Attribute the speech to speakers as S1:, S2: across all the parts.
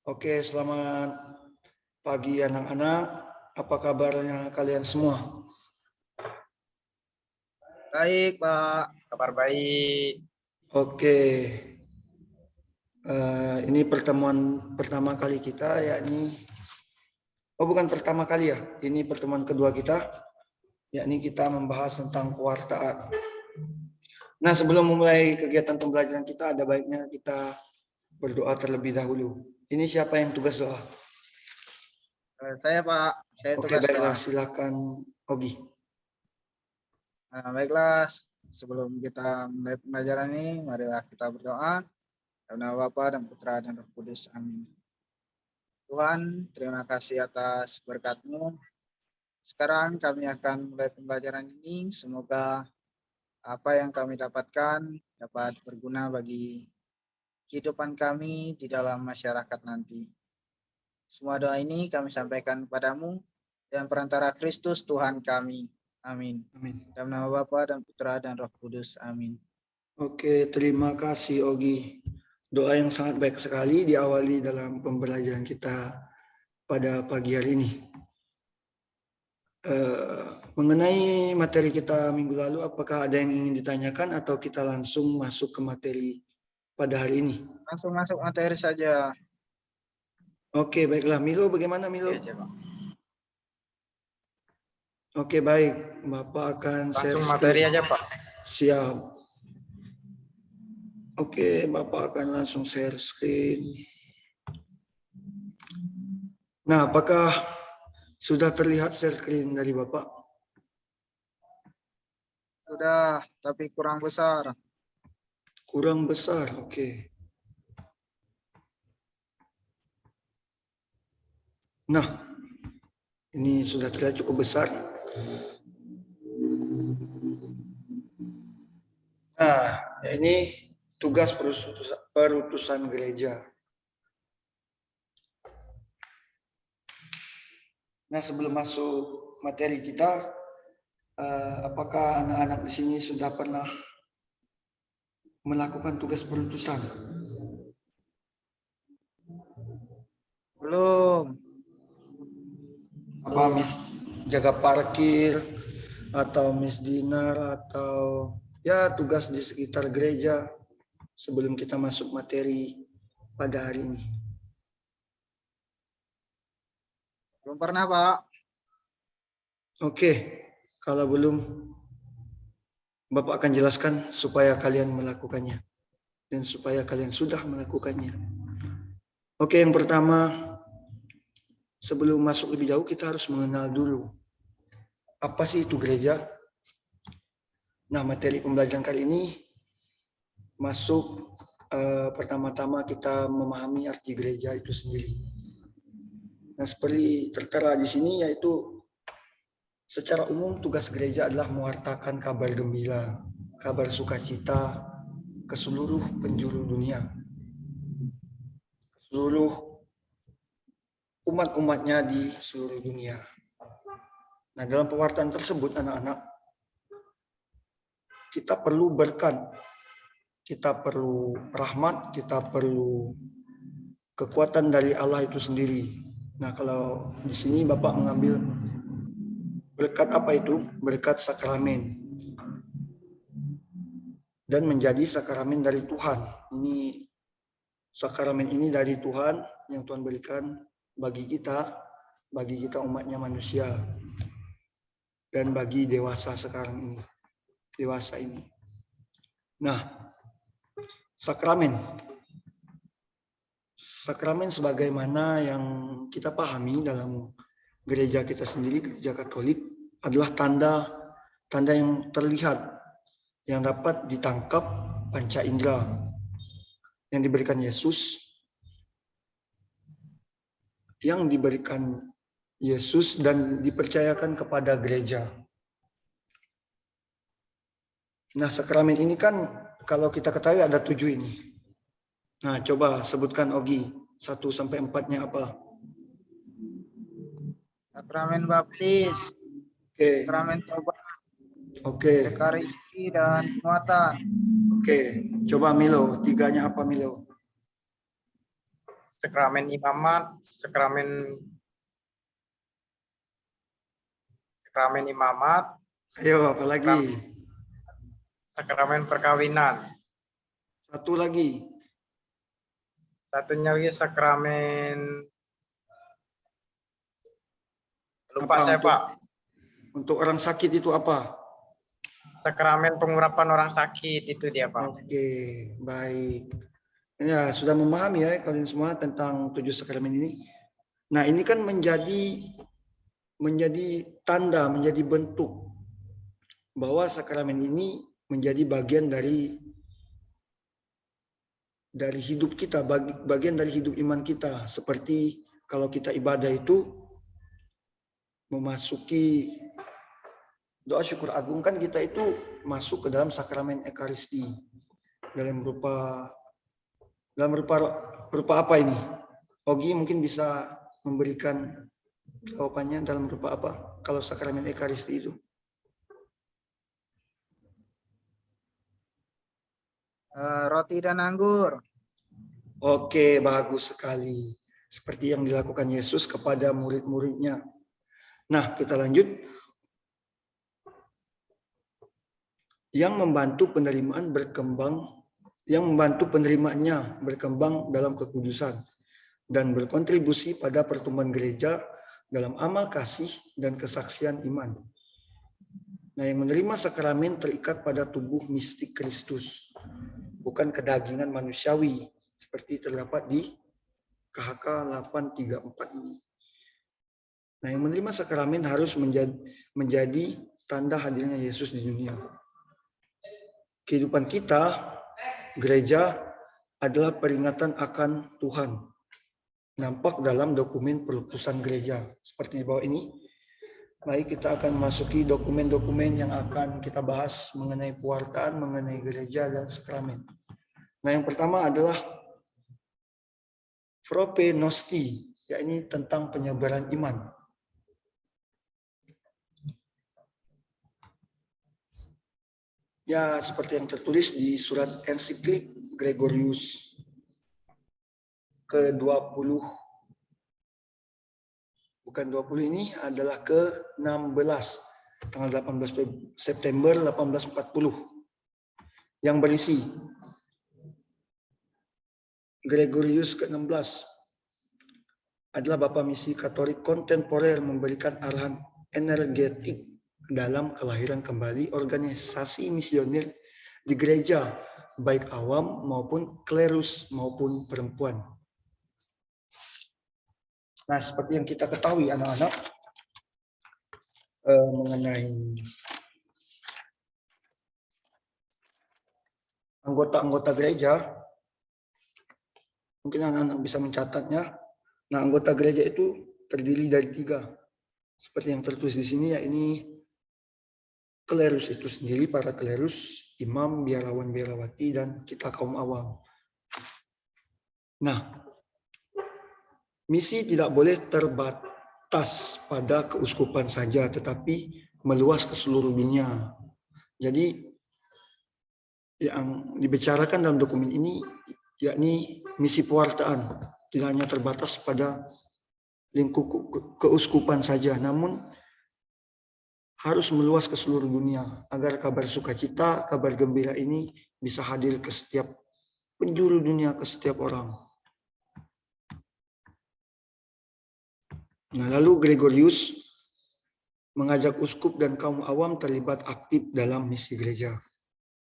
S1: Oke, selamat pagi anak-anak. Apa kabarnya kalian semua?
S2: Baik, Pak. Kabar baik.
S1: Oke, ini pertemuan pertama kali kita, yakni, bukan pertama kali ya, ini pertemuan kedua kita, yakni kita membahas tentang pewartaan. Nah, sebelum memulai kegiatan pembelajaran kita, ada baiknya kita berdoa terlebih dahulu. Ini siapa yang tugas doa?
S2: Saya, Pak. Saya
S1: Oke,
S2: tugas
S1: baiklah,
S2: doa.
S1: silakan Ogi.
S2: Baiklah, sebelum kita mulai pembelajaran ini, marilah kita berdoa. Dalam nama Bapa dan Putra dan Roh Kudus. Amin. Tuhan, terima kasih atas berkat-Mu. Sekarang kami akan mulai pembelajaran ini. Semoga apa yang kami dapatkan dapat berguna bagi kehidupan kami di dalam masyarakat nanti. Semua doa ini kami sampaikan kepadamu dan perantara Kristus Tuhan kami. Amin.
S1: Amin.
S2: Dalam nama Bapa dan Putra dan Roh Kudus. Amin.
S1: Oke, terima kasih Ogi. Doa yang sangat baik sekali diawali dalam pembelajaran kita pada pagi hari ini. Mengenai materi kita minggu lalu, apakah ada yang ingin ditanyakan atau kita langsung masuk ke materi pada hari ini?
S2: Langsung masuk materi saja.
S1: Oke, baiklah. Milo, bagaimana Milo?
S2: Oke, Pak.
S1: Oke, baik. Bapak akan
S2: Langsung
S1: share
S2: materi
S1: screen.
S2: aja, Pak.
S1: Siap. Oke, Bapak akan langsung share screen. Nah, apakah sudah terlihat share screen dari Bapak?
S2: Sudah, tapi kurang besar.
S1: Kurang besar, oke. Nah, ini sudah terlihat cukup besar. Nah, ini tugas perutusan gereja. Nah, sebelum masuk materi kita, apakah anak-anak di sini sudah pernah melakukan tugas perutusan?
S2: Belum.
S1: Apa Miss jaga parkir atau Miss Dinar atau ya tugas di sekitar gereja sebelum kita masuk materi pada hari ini?
S2: Belum pernah, Pak.
S1: Oke, kalau belum Bapak akan jelaskan supaya kalian melakukannya dan supaya kalian sudah melakukannya. Oke, yang pertama, sebelum masuk lebih jauh kita harus mengenal dulu apa sih itu gereja. Nah, materi pembelajaran kali ini masuk pertama-tama kita memahami arti gereja itu sendiri. Nah, seperti tertera di sini yaitu secara umum tugas gereja adalah mewartakan kabar gembira, kabar sukacita ke seluruh penjuru dunia, seluruh umat-umatnya di seluruh dunia. Nah, dalam pewartaan tersebut anak-anak, kita perlu berkat, kita perlu rahmat, kita perlu kekuatan dari Allah itu sendiri. Nah, kalau di sini Bapak mengambil berkat apa itu? Berkat sakramen. Dan menjadi sakramen dari Tuhan. Ini sakramen ini dari Tuhan yang Tuhan berikan bagi kita umatnya manusia. Dan bagi dewasa sekarang ini. Dewasa ini. Nah, sakramen. Sakramen sebagaimana yang kita pahami dalam gereja kita sendiri, gereja Katolik, adalah tanda yang terlihat, yang dapat ditangkap panca indera yang diberikan Yesus, dan dipercayakan kepada gereja. Nah, sakramen ini kan kalau kita ketahui ada 7 ini. Nah, coba sebutkan Ogi 1 sampai 4-nya apa?
S2: Sakramen baptis,
S1: Oke.
S2: sakramen tobat,
S1: Oke.
S2: ekaristi, dan penguatan.
S1: Oke. Coba Milo, 3-nya apa Milo?
S3: sakramen imamat, sakramen imamat,
S1: Ayo, apa lagi?
S3: sakramen perkawinan.
S1: Satu lagi.
S3: Satunya lagi sakramen, lupa
S1: Apa
S3: saya
S1: untuk,
S3: Pak.
S1: Untuk orang sakit itu apa?
S3: Sakramen pengurapan orang sakit itu dia Pak.
S1: Oke, baik. Ya, sudah memahami ya kalian semua tentang 7 sakramen ini. Nah, ini kan menjadi tanda, menjadi bentuk bahwa sakramen ini menjadi bagian dari hidup kita, bagian dari hidup iman kita. Seperti kalau kita ibadah itu memasuki doa syukur agung, kan kita itu masuk ke dalam sakramen Ekaristi dalam rupa apa ini? Ogi mungkin bisa memberikan jawabannya dalam rupa apa kalau sakramen Ekaristi itu?
S2: Roti dan anggur.
S1: Oke, bagus sekali. Seperti yang dilakukan Yesus kepada murid-muridnya. Nah, kita lanjut. Yang membantu penerimaannya berkembang dalam kekudusan dan berkontribusi pada pertumbuhan gereja dalam amal kasih dan kesaksian iman. Nah, yang menerima sakramen terikat pada tubuh mistik Kristus, bukan kedagingan manusiawi seperti terdapat di KHK 834 ini. Nah, yang menerima sakramen harus menjadi tanda hadirnya Yesus di dunia. Kehidupan kita, gereja, adalah peringatan akan Tuhan. Nampak dalam dokumen pelutusan gereja. Seperti di bawah ini. Baik, kita akan memasuki dokumen-dokumen yang akan kita bahas mengenai pewartaan, mengenai gereja dan sakramen. Nah, yang pertama adalah Propenosti, yakni tentang penyebaran iman. Ya, seperti yang tertulis di surat ensiklik Gregorius ke-20. Bukan 20 ini, adalah ke-16, tanggal 18 September 1840. Yang berisi, Gregorius ke-16 adalah Bapak Misi Katolik kontemporer memberikan arahan energetik dalam kelahiran kembali organisasi misioner di gereja, baik awam maupun klerus maupun perempuan. Nah, seperti yang kita ketahui anak-anak, mengenai anggota-anggota gereja, mungkin anak-anak bisa mencatatnya. Nah, anggota gereja itu terdiri dari 3. Seperti yang tertulis di sini, yakni klerus itu sendiri, para klerus, imam, biarawan, biarawati, dan kita kaum awam. Nah, misi tidak boleh terbatas pada keuskupan saja, tetapi meluas ke seluruh dunia. Jadi, yang dibicarakan dalam dokumen ini, yakni misi pewartaan, tidak hanya terbatas pada lingkup keuskupan saja, namun harus meluas ke seluruh dunia agar kabar sukacita, kabar gembira ini bisa hadir ke setiap penjuru dunia, ke setiap orang. Nah, lalu Gregorius mengajak uskup dan kaum awam terlibat aktif dalam misi gereja.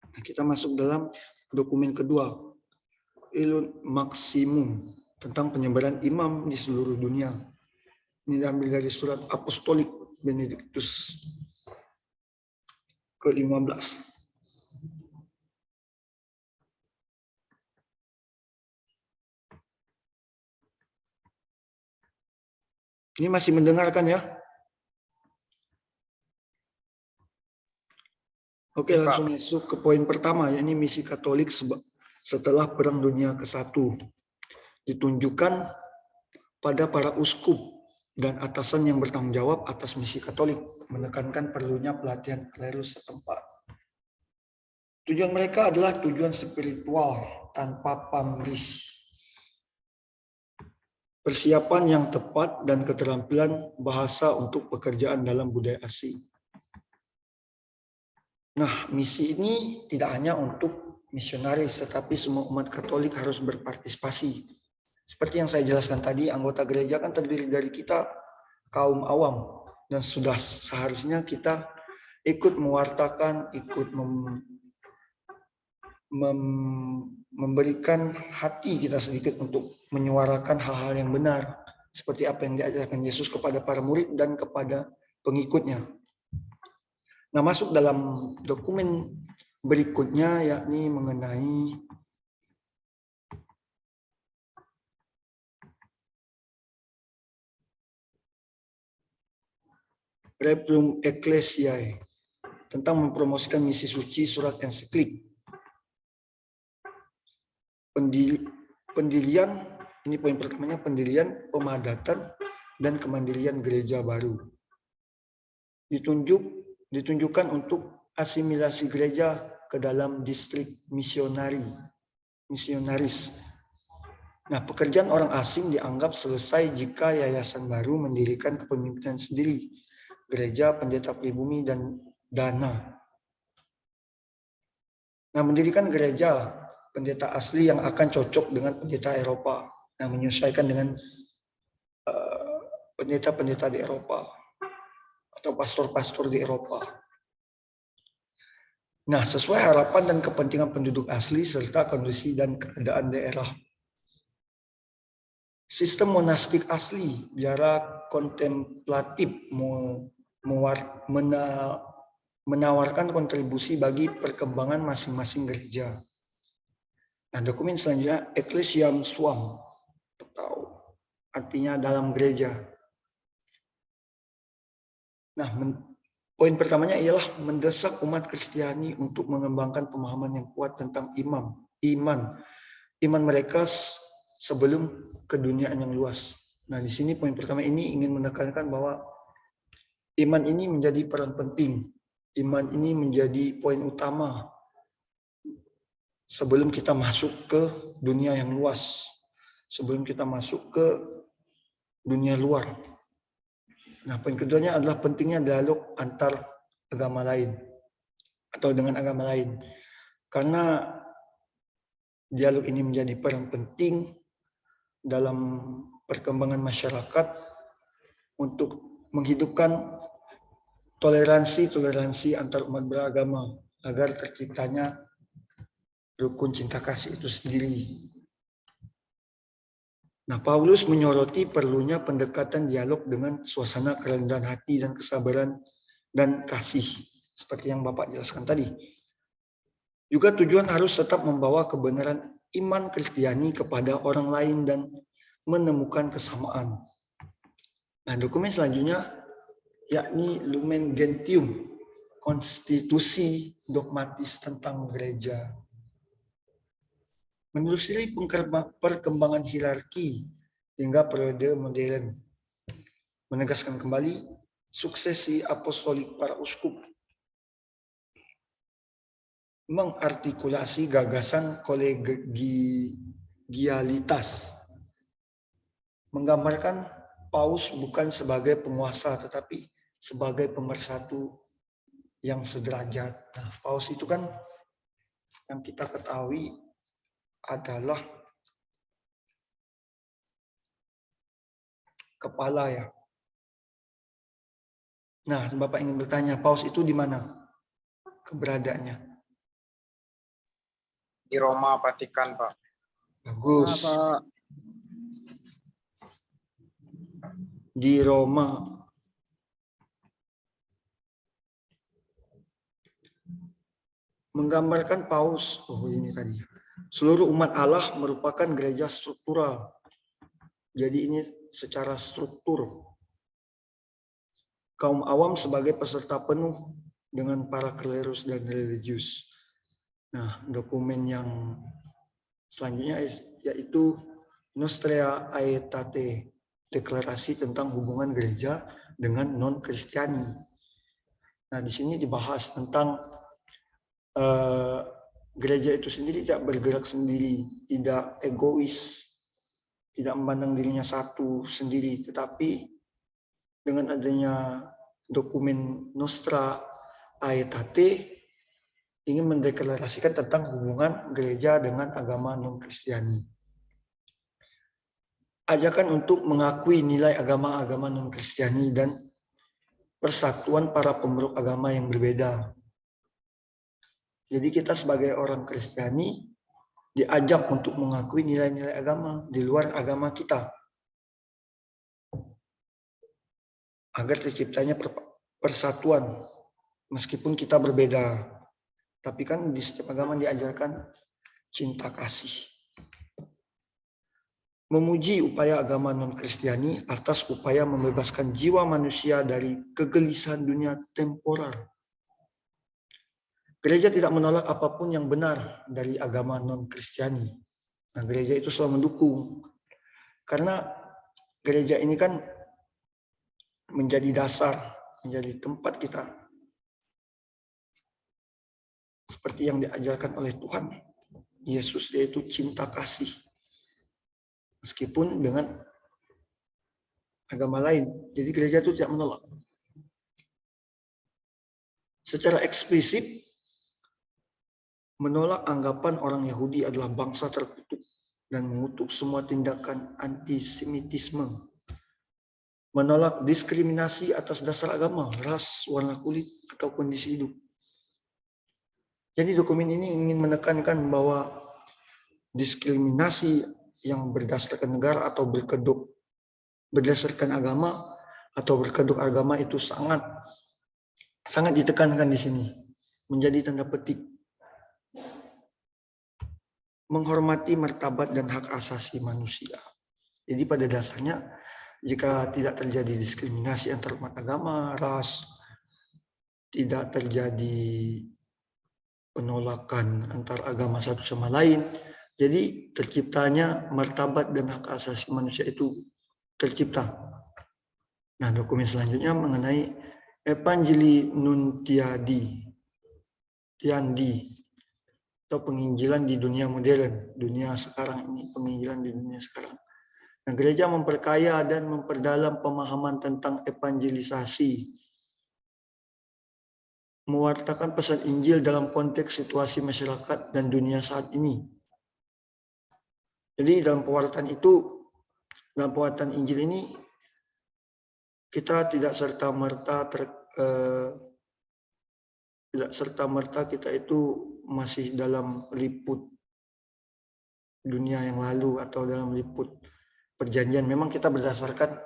S1: Nah, kita masuk dalam dokumen kedua, Illum Maximum, tentang penyebaran imam di seluruh dunia. Ini diambil dari surat Apostolik Benediktus ke-15. Ini masih mendengarkan ya? Oke, langsung masuk ke poin pertama, yakni misi Katolik setelah Perang Dunia ke-1. Ditunjukkan pada para uskup dan atasan yang bertanggung jawab atas misi Katolik, menekankan perlunya pelatihan klerus setempat. Tujuan mereka adalah tujuan spiritual tanpa pamrih. persiapan yang tepat dan keterampilan bahasa untuk pekerjaan dalam budaya asing. Nah, misi ini tidak hanya untuk misionaris, tetapi semua umat Katolik harus berpartisipasi. Seperti yang saya jelaskan tadi, anggota gereja kan terdiri dari kita, kaum awam. Dan sudah seharusnya kita ikut mewartakan, ikut memberikan hati kita sedikit untuk menyuarakan hal-hal yang benar. Seperti apa yang diajarkan Yesus kepada para murid dan kepada pengikutnya. Nah, masuk dalam dokumen berikutnya, yakni mengenai Replum Ecclesiae tentang mempromosikan misi suci, surat ensiklik. Pendirian, ini poin pertamanya, pendirian, pemadatan, dan kemandirian gereja baru. Ditunjukkan untuk asimilasi gereja ke dalam distrik misionaris. Nah, pekerjaan orang asing dianggap selesai jika yayasan baru mendirikan kepemimpinan sendiri, gereja, pendeta pribumi, dan dana. Nah, mendirikan gereja pendeta asli yang akan cocok dengan pendeta Eropa. Nah, menyesuaikan dengan pendeta-pendeta di Eropa atau pastor-pastor di Eropa. Nah, sesuai harapan dan kepentingan penduduk asli serta kondisi dan keadaan daerah. Sistem monastik asli, jarak kontemplatif, menawarkan kontribusi bagi perkembangan masing-masing gereja. Nah, dokumen selanjutnya Ecclesiam Suam, atau artinya dalam gereja. Nah, poin pertamanya ialah mendesak umat Kristiani untuk mengembangkan pemahaman yang kuat tentang iman mereka sebelum keduniaan yang luas. Nah, di sini poin pertama ini ingin menekankan bahwa iman ini menjadi peran penting. Iman ini menjadi poin utama sebelum kita masuk ke dunia yang luas, sebelum kita masuk ke dunia luar. Nah, poin keduanya adalah pentingnya dialog antar agama lain atau dengan agama lain. Karena dialog ini menjadi peran penting dalam perkembangan masyarakat untuk menghidupkan toleransi antar umat beragama agar terciptanya rukun cinta kasih itu sendiri. Nah, Paulus menyoroti perlunya pendekatan dialog dengan suasana kerendahan hati dan kesabaran dan kasih, seperti yang Bapak jelaskan tadi. Juga tujuan harus tetap membawa kebenaran iman Kristiani kepada orang lain dan menemukan kesamaan. Nah, dokumen selanjutnya yakni Lumen Gentium, konstitusi dogmatis tentang gereja. Menelusuri perkembangan hierarki hingga periode modern, menegaskan kembali suksesi apostolik para uskup, mengartikulasi gagasan kolegialitas, menggambarkan Paus bukan sebagai penguasa tetapi sebagai pemersatu yang sederajat. Nah, Paus itu kan yang kita ketahui adalah kepala ya. Nah, Bapak ingin bertanya, Paus itu di mana keberadaannya?
S3: Di Roma, Vatikan, Pak.
S1: Bagus.
S2: Pak.
S1: Di Roma. Menggambarkan Paus, ini tadi. Seluruh umat Allah merupakan gereja struktural. Jadi ini secara struktur. Kaum awam sebagai peserta penuh dengan para klerus dan religius. Nah, dokumen yang selanjutnya yaitu Nostra Aetate, deklarasi tentang hubungan gereja dengan non-Kristiani. Nah, di sini dibahas tentang gereja itu sendiri tidak bergerak sendiri, tidak egois, tidak memandang dirinya satu sendiri, tetapi dengan adanya dokumen Nostra Aetate ingin mendeklarasikan tentang hubungan gereja dengan agama non-Kristiani. Ajakan untuk mengakui nilai agama-agama non-Kristiani dan persatuan para pemeluk agama yang berbeda. Jadi kita sebagai orang Kristiani diajak untuk mengakui nilai-nilai agama di luar agama kita, agar terciptanya persatuan meskipun kita berbeda. Tapi kan di setiap agama diajarkan cinta kasih. Memuji upaya agama non-Kristiani atas upaya membebaskan jiwa manusia dari kegelisahan dunia temporer. Gereja tidak menolak apapun yang benar dari agama non-Kristiani. Nah, gereja itu selalu mendukung. Karena gereja ini kan menjadi dasar, menjadi tempat kita seperti yang diajarkan oleh Tuhan Yesus, yaitu cinta kasih. Meskipun dengan agama lain. Jadi gereja itu tidak menolak. Secara eksplisit menolak anggapan orang Yahudi adalah bangsa terkutuk dan mengutuk semua tindakan antisemitisme. Menolak diskriminasi atas dasar agama, ras, warna kulit, atau kondisi hidup. Jadi dokumen ini ingin menekankan bahwa diskriminasi yang berdasarkan negara atau berkedok berdasarkan agama atau berkedok agama itu sangat ditekankan di sini, menjadi tanda petik. Menghormati martabat dan hak asasi manusia. Jadi pada dasarnya jika tidak terjadi diskriminasi antar umat agama, ras, tidak terjadi penolakan antar agama satu sama lain, jadi terciptanya martabat dan hak asasi manusia itu tercipta. Nah, dokumen selanjutnya mengenai Evangelii Nuntiandi atau penginjilan di dunia modern, dunia sekarang ini, penginjilan di dunia sekarang. Nah, gereja memperkaya dan memperdalam pemahaman tentang evangelisasi, mewartakan pesan Injil dalam konteks situasi masyarakat dan dunia saat ini. Jadi dalam pewartaan Injil ini, kita tidak serta-merta kita itu masih dalam liput dunia yang lalu atau dalam liput perjanjian. Memang kita berdasarkan,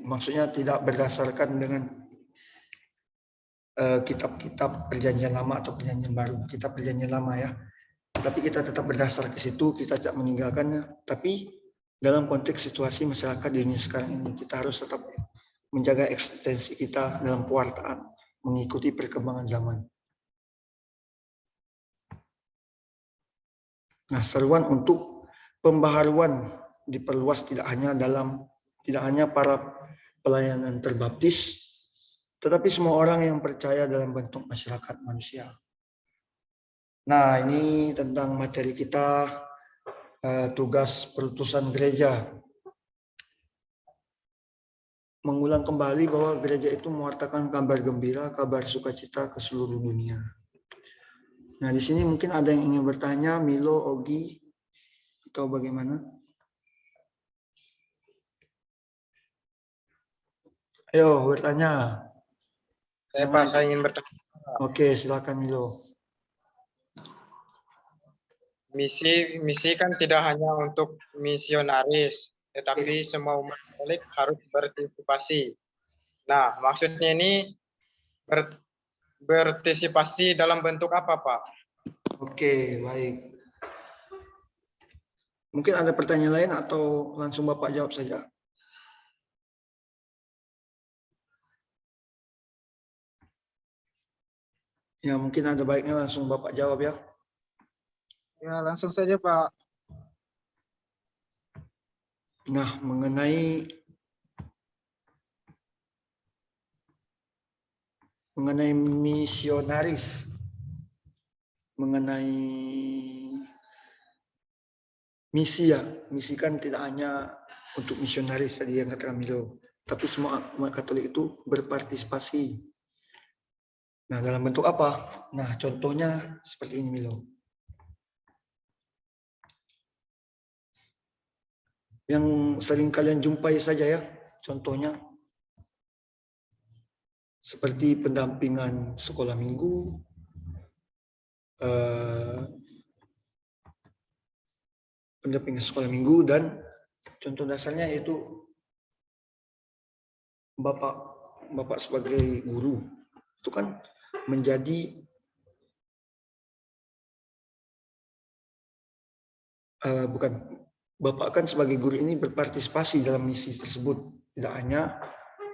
S1: maksudnya tidak berdasarkan dengan kitab perjanjian lama atau perjanjian baru, kitab perjanjian lama ya. Tapi kita tetap berdasar ke situ, kita tidak meninggalkannya. Tapi dalam konteks situasi masyarakat di dunia sekarang ini, kita harus tetap menjaga eksistensi kita dalam pewartaan, mengikuti perkembangan zaman. Nah, seruan untuk pembaharuan diperluas tidak hanya para pelayanan terbaptis, tetapi semua orang yang percaya dalam bentuk masyarakat manusia. Nah, ini tentang materi kita, tugas perutusan gereja. Mengulang kembali bahwa gereja itu mewartakan kabar gembira, kabar sukacita ke seluruh dunia. Nah, di sini mungkin ada yang ingin bertanya, Milo, Ogi, atau bagaimana? Ayo bertanya.
S3: Saya ingin bertanya.
S1: Oke, silakan Milo.
S3: Misi kan tidak hanya untuk misionaris, tetapi semua umat Katolik harus berpartisipasi. Nah, maksudnya ini berpartisipasi dalam bentuk apa, Pak?
S1: Oke, baik. Mungkin ada pertanyaan lain atau langsung Bapak jawab saja? Ya, mungkin ada baiknya langsung Bapak jawab ya.
S2: Ya, langsung saja Pak.
S1: Nah, mengenai misionaris, mengenai misi ya. Misi kan tidak hanya untuk misionaris tadi yang katakan Milo, tapi semua umat Katolik itu berpartisipasi. Nah, dalam bentuk apa? Nah, contohnya seperti ini Milo. Yang sering kalian jumpai saja ya, contohnya seperti pendampingan sekolah minggu, dan contoh dasarnya yaitu bapak sebagai guru itu kan menjadi bapak kan sebagai guru ini berpartisipasi dalam misi tersebut, tidak hanya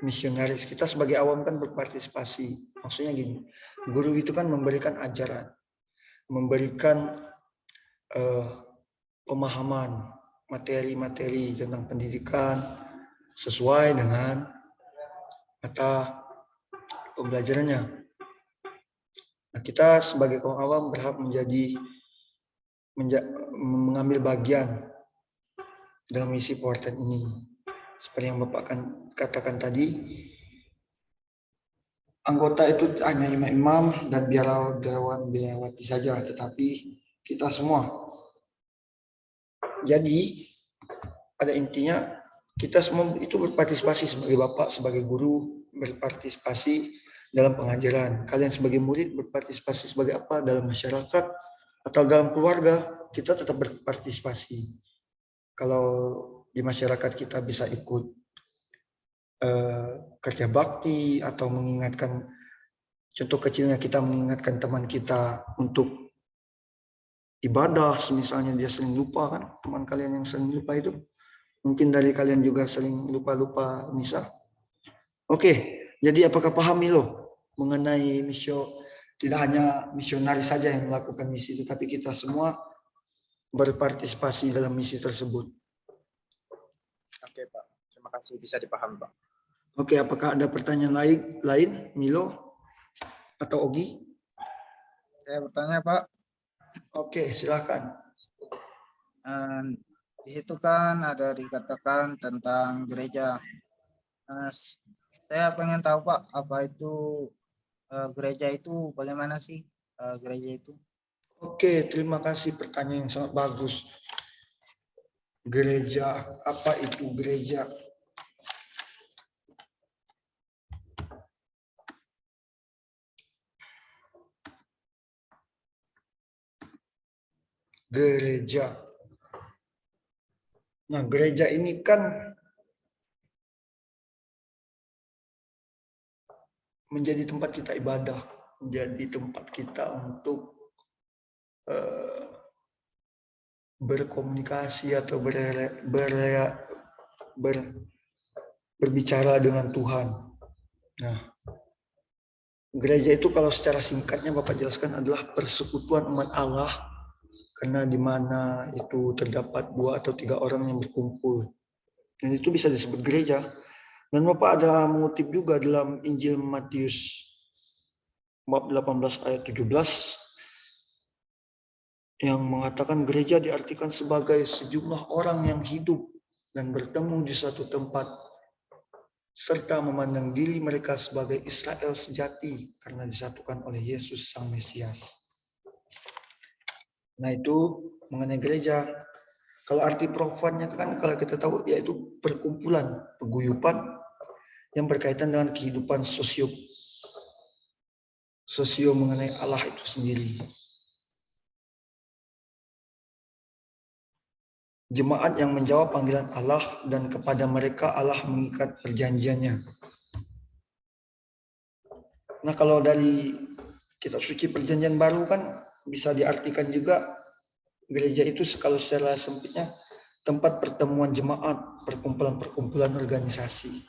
S1: misionaris. Kita sebagai awam kan berpartisipasi. Maksudnya gini, guru itu kan memberikan ajaran, memberikan pemahaman materi-materi tentang pendidikan sesuai dengan mata pembelajarannya. Nah, kita sebagai kaum awam berhak mengambil bagian dalam misi pewartaan ini. Seperti yang Bapak katakan tadi, anggota itu hanya imam-imam dan biarawati saja, tetapi kita semua. Jadi pada intinya kita semua itu berpartisipasi sebagai bapak, sebagai guru, berpartisipasi dalam pengajaran. Kalian sebagai murid berpartisipasi sebagai apa? Dalam masyarakat atau dalam keluarga, kita tetap berpartisipasi. Kalau di masyarakat kita bisa ikut kerja bakti atau mengingatkan, contoh kecilnya kita mengingatkan teman kita untuk ibadah, misalnya dia sering lupa kan, teman kalian yang sering lupa itu, mungkin dari kalian juga sering lupa-lupa misa. Oke, jadi apakah paham Milo mengenai misio? Tidak hanya misionaris saja yang melakukan misi, tetapi kita semua berpartisipasi dalam misi tersebut.
S3: Oke Pak, terima kasih, bisa dipahami Pak.
S1: Oke, apakah ada pertanyaan lain Milo atau Ogi?
S2: Saya bertanya Pak.
S1: Oke, silakan.
S2: Di situ kan ada dikatakan tentang gereja. Saya pengen tahu Pak, apa itu gereja itu, bagaimana sih gereja itu?
S1: Oke, terima kasih, pertanyaan yang sangat bagus. Gereja, apa itu gereja? Gereja. Nah, gereja ini kan menjadi tempat kita ibadah, menjadi tempat kita untuk berkomunikasi atau berbicara dengan Tuhan. Nah, gereja itu kalau secara singkatnya Bapak jelaskan adalah persekutuan umat Allah, karena di mana itu terdapat 2 atau 3 orang yang berkumpul. Dan itu bisa disebut gereja. Dan Bapak ada mengutip juga dalam Injil Matius bab 18 ayat 17 yang mengatakan gereja diartikan sebagai sejumlah orang yang hidup dan bertemu di suatu tempat serta memandang diri mereka sebagai Israel sejati karena disatukan oleh Yesus Sang Mesias. Nah, itu mengenai gereja. Kalau arti profannya kan kalau kita tahu yaitu perkumpulan, paguyuban yang berkaitan dengan kehidupan sosio mengenai Allah itu sendiri. Jemaat yang menjawab panggilan Allah dan kepada mereka Allah mengikat perjanjiannya. Nah, kalau dari kitab suci perjanjian baru kan bisa diartikan juga gereja itu kalau secara sempitnya tempat pertemuan jemaat, perkumpulan-perkumpulan organisasi.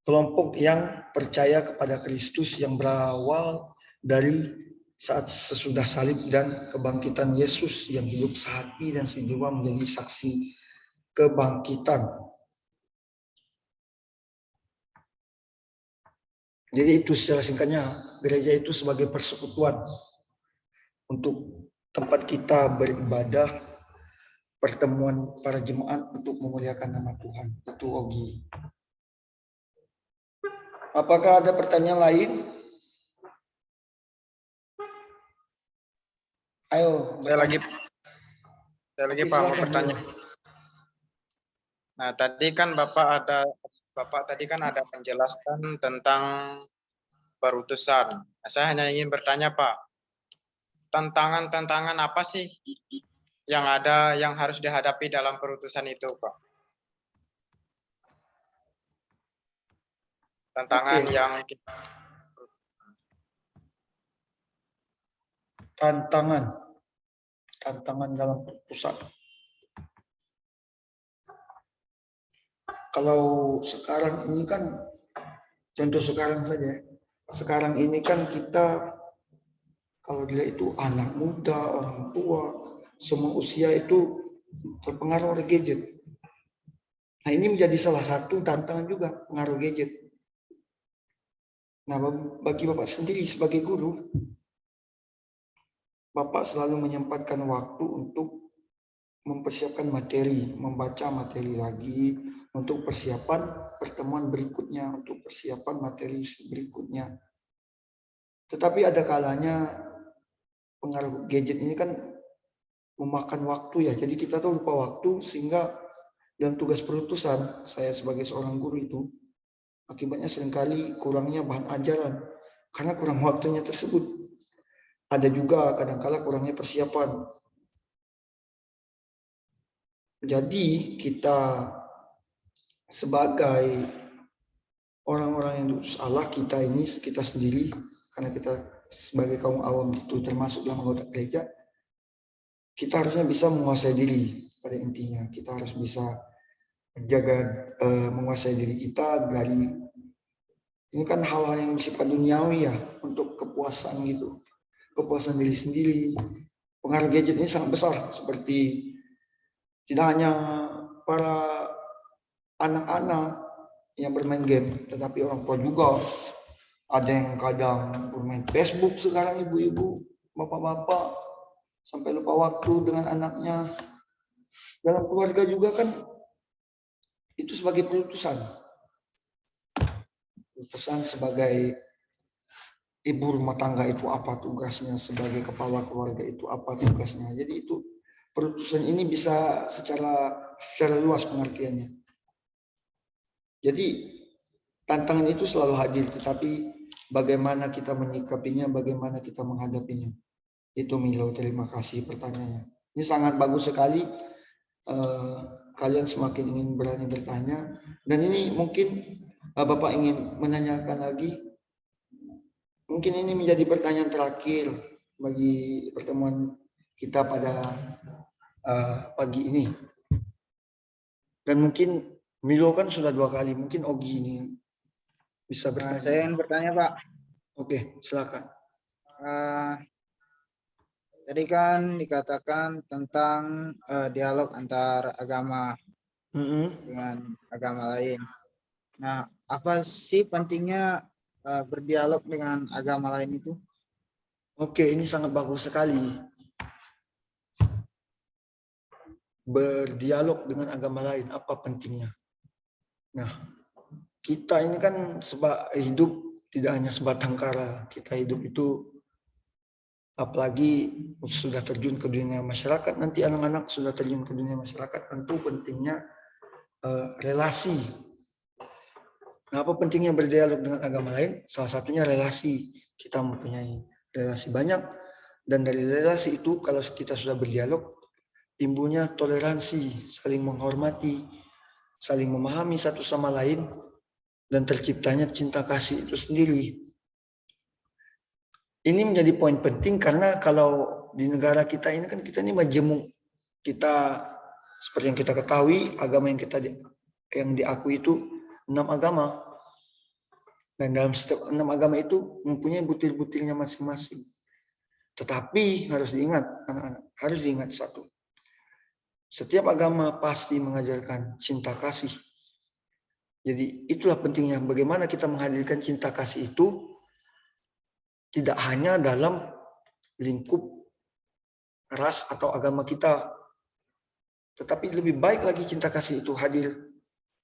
S1: Kelompok yang percaya kepada Kristus yang berawal dari saat sesudah salib dan kebangkitan Yesus yang hidup sehati dan sejiwa menjadi saksi kebangkitan. Jadi itu secara singkatnya, gereja itu sebagai persekutuan untuk tempat kita beribadah, pertemuan para jemaat untuk memuliakan nama Tuhan. Itu Ogi. Apakah ada pertanyaan lain? Ayo.
S3: Saya lagi
S1: Oke,
S3: Pak mau
S1: silakan.
S3: bertanya. Nah, Bapak tadi kan ada menjelaskan tentang perutusan. Nah, saya hanya ingin bertanya, Pak, tantangan-tantangan apa sih yang harus dihadapi dalam perutusan itu, Pak? Tantangan
S1: Oke.
S3: yang
S1: tantangan dalam perutusan. Kalau sekarang ini kan, contoh sekarang saja, sekarang ini kan kita, kalau dilihat itu anak muda, orang tua, semua usia itu terpengaruh oleh gadget. Nah, ini menjadi salah satu tantangan juga, pengaruh gadget. Nah, bagi Bapak sendiri sebagai guru, Bapak selalu menyempatkan waktu untuk mempersiapkan materi, membaca materi lagi, untuk persiapan pertemuan berikutnya, untuk persiapan materi berikutnya. Tetapi ada kalanya pengaruh gadget ini kan memakan waktu ya, jadi kita tuh lupa waktu, sehingga dalam tugas perutusan, saya sebagai seorang guru itu, akibatnya seringkali kurangnya bahan ajaran, karena kurang waktunya tersebut. Ada juga kadang-kala kurangnya persiapan. Jadi kita sebagai orang-orang yang diutus Allah, kita ini, kita sendiri, karena kita sebagai kaum awam itu termasuk dalam anggota gereja, kita harusnya bisa menguasai diri. Pada intinya kita harus bisa menjaga, menguasai diri kita dari, ini kan hal-hal yang bersifat duniawi ya, untuk kepuasan gitu, kepuasan diri sendiri. Pengaruh gadget ini sangat besar, seperti tidak hanya para anak-anak yang bermain game, tetapi orang tua juga. Ada yang kadang bermain Facebook sekarang, ibu-ibu, bapak-bapak, sampai lupa waktu dengan anaknya. Dalam keluarga juga kan, itu sebagai perutusan. Perutusan sebagai ibu rumah tangga itu apa tugasnya, sebagai kepala keluarga itu apa tugasnya. Jadi itu perutusan ini bisa secara luas pengertiannya. Jadi tantangan itu selalu hadir, tetapi bagaimana kita menyikapinya, bagaimana kita menghadapinya. Itu Milo, terima kasih pertanyaannya. Ini sangat bagus sekali. Kalian semakin ingin berani bertanya. Dan ini mungkin Bapak ingin menanyakan lagi. Mungkin ini menjadi pertanyaan terakhir bagi pertemuan kita pada pagi ini. Dan mungkin Milo kan sudah 2 kali, mungkin Ogi ini bisa bertanya.
S2: Saya ingin bertanya, Pak.
S1: Oke, silakan.
S2: Tadi kan dikatakan tentang dialog antar agama dengan agama lain. Nah, apa sih pentingnya berdialog dengan agama lain itu?
S1: Oke, ini sangat bagus sekali. Berdialog dengan agama lain, apa pentingnya? Nah, kita ini kan hidup tidak hanya sebatang kara. Kita hidup itu, apalagi sudah terjun ke dunia masyarakat, nanti anak-anak sudah terjun ke dunia masyarakat, tentu pentingnya relasi. Nah, apa pentingnya berdialog dengan agama lain? Salah satunya relasi. Kita mempunyai relasi banyak, dan dari relasi itu kalau kita sudah berdialog, timbulnya toleransi, saling menghormati, saling memahami satu sama lain, dan terciptanya cinta kasih itu sendiri. Ini menjadi poin penting, karena kalau di negara kita ini kan, kita ini majemuk. Kita seperti yang kita ketahui, agama yang diakui itu 6 agama. Dan dalam setiap 6 agama itu mempunyai butir-butirnya masing-masing. Tetapi harus diingat, anak-anak, harus diingat satu. Setiap agama pasti mengajarkan cinta kasih. Jadi itulah pentingnya, bagaimana kita menghadirkan cinta kasih itu tidak hanya dalam lingkup ras atau agama kita. Tetapi lebih baik lagi cinta kasih itu hadir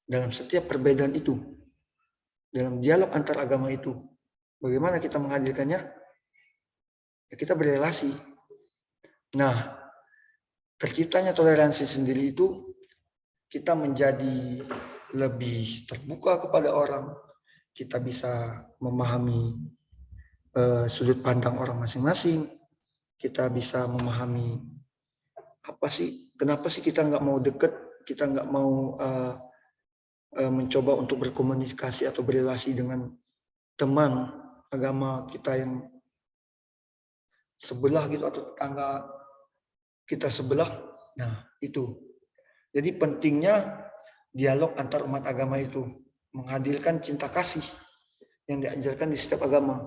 S1: dalam setiap perbedaan itu. Dalam dialog antar agama itu. Bagaimana kita menghadirkannya? Ya, kita berrelasi. Nah, terciptanya toleransi sendiri itu kita menjadi lebih terbuka kepada orang. Kita bisa memahami sudut pandang orang masing-masing. Kita bisa memahami kenapa sih kita nggak mau deket, kita nggak mau mencoba untuk berkomunikasi atau berrelasi dengan teman agama kita yang sebelah gitu atau tetangga kita sebelah. Nah, itu. Jadi pentingnya dialog antar umat agama itu menghadirkan cinta kasih yang diajarkan di setiap agama.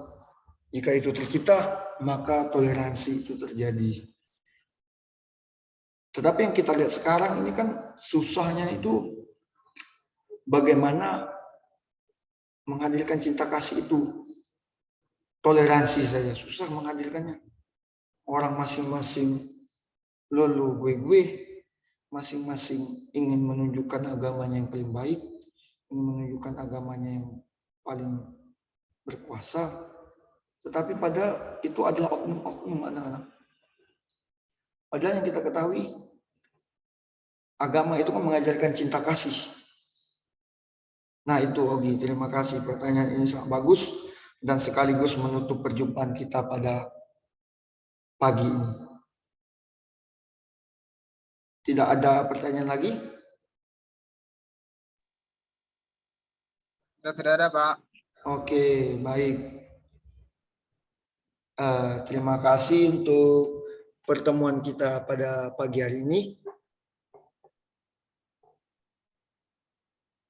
S1: Jika itu tercipta, maka toleransi itu terjadi. Tetapi yang kita lihat sekarang ini kan susahnya itu bagaimana menghadirkan cinta kasih itu. Toleransi saja susah menghadirkannya. Orang masing-masing lulu gue, masing-masing ingin menunjukkan agamanya yang paling baik, ingin menunjukkan agamanya yang paling berkuasa. Tetapi pada itu adalah oknum-oknum anak-anak. Padahal yang kita ketahui, agama itu kan mengajarkan cinta kasih. Nah itu Ogi, terima kasih. Pertanyaan ini sangat bagus dan sekaligus menutup perjumpaan kita pada pagi ini. Tidak ada pertanyaan lagi?
S2: Tidak ada, Pak.
S1: Oke, baik. Terima kasih untuk pertemuan kita pada pagi hari ini.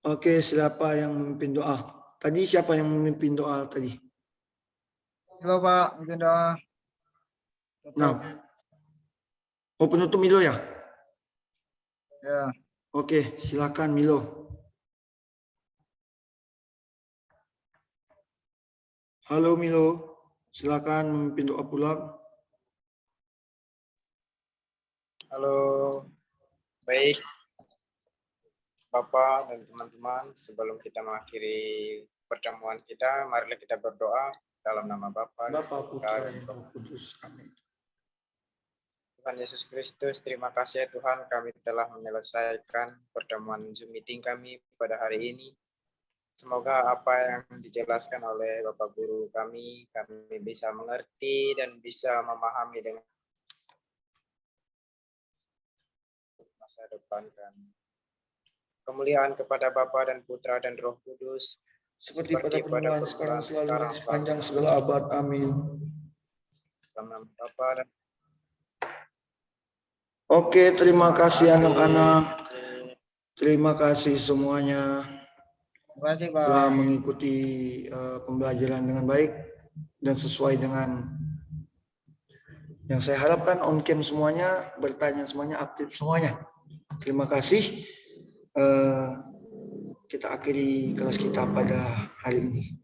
S1: Oke, siapa yang memimpin doa? Tadi siapa yang memimpin doa tadi?
S2: Halo, Pak. Mungkin doa.
S1: Nah, penutup Milo ya?
S2: Ya.
S1: Oke, silakan Milo. Halo Milo, silakan memimpin doa pulang.
S3: Halo, baik Bapak dan teman-teman, sebelum kita mengakhiri pertemuan kita, marilah kita berdoa dalam nama Bapa,
S1: Putra, dan Roh Kudus. Amin.
S3: Tuhan Yesus Kristus, terima kasih ya Tuhan, kami telah menyelesaikan pertemuan Zoom meeting kami pada hari ini. Semoga apa yang dijelaskan oleh Bapak Guru kami bisa mengerti dan bisa memahami dengan masa depan kami. Kemuliaan kepada Bapa dan Putra dan Roh Kudus,
S1: seperti pada permulaan sekarang selalu sepanjang segala abad. Amin. Oke, terima kasih anak-anak. Terima kasih semuanya.
S2: Terima kasih, Pak.
S1: Telah mengikuti pembelajaran dengan baik dan sesuai dengan yang saya harapkan. On cam semuanya, bertanya semuanya, aktif semuanya. Terima kasih. Kita akhiri kelas kita pada hari ini.